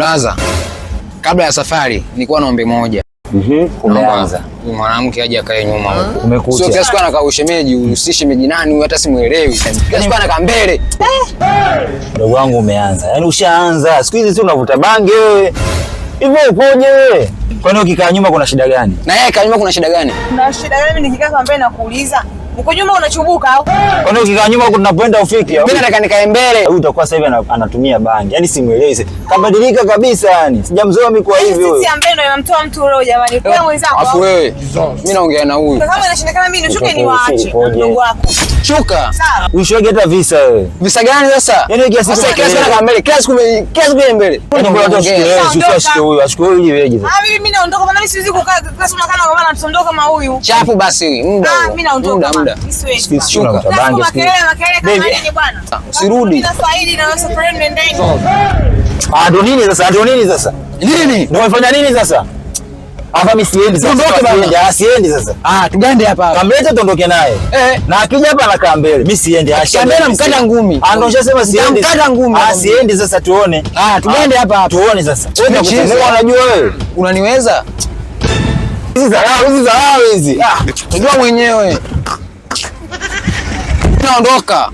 Blaza, kabla ya safari nilikuwa na ombi moja. Umeanza. Mwanamke aje akae nyuma huko. Umekucha. Sio kiasi kwa anakaa ushemeji, usishemeji nani huyu hata simuelewi. Kiasi kwa anakaa mbele. Ndugu wangu umeanza. Yaani ushaanza. Siku hizi si unavuta bangi wewe. Hivyo upoje wewe? Kwani ukikaa nyuma kuna shida gani? Na yeye kaa nyuma kuna shida gani? Kuna shida gani mimi nikikaa kwa mbele na kuuliza? Uko nyuma unachubuka au? Kwani ukikaa nyuma kunapoenda ufiki au? Mimi nataka nikae mbele. Huyu utakuwa sasa hivi anatumia bangi. Yaani simuelewi. Kabadilika kabisa yani. Sijamzoea mimi kwa hivyo. Sisi ambaye ndo inamtoa mtu roho jamani. Kwa mwenzako. Afu wewe. Mimi naongea na huyu. Kama inashindikana mimi nishuke niwaache mdogo wako. Shuka. Sawa. Ushwege hata visa wewe. Visa gani sasa? Yaani kiasi sasa kiasi anakaa mbele. Kiasi mbele. Yaani kwa ndio ushike huyu, ashike huyu ili weje. Mimi naondoka maana mimi siwezi kukaa kasi unakana kwa maana tusondoka kama huyu. Chapu basi muda. Mimi naondoka. Muda. Shuka. Makelele kama nini bwana? Usirudi. Mimi na Saidi na safari nendeni. Ndo nini sasa? Ndo nini sasa? Nini? Ndio umefanya nini sasa? Hapa mimi siendi sasa. Tuondoke bana. Siendi sasa. Tugande hapa. Kamlete tuondoke naye. Na akija hapa anakaa mbele. Mimi siendi. Shambena mkata ngumi. Ndio nishasema siendi. Mkata ngumi. Siendi sasa tuone. Tugande hapa. Tuone sasa. Wewe unajua wewe. Unaniweza? Hizi dharau hizi. Unajua mwenyewe. Naondoka.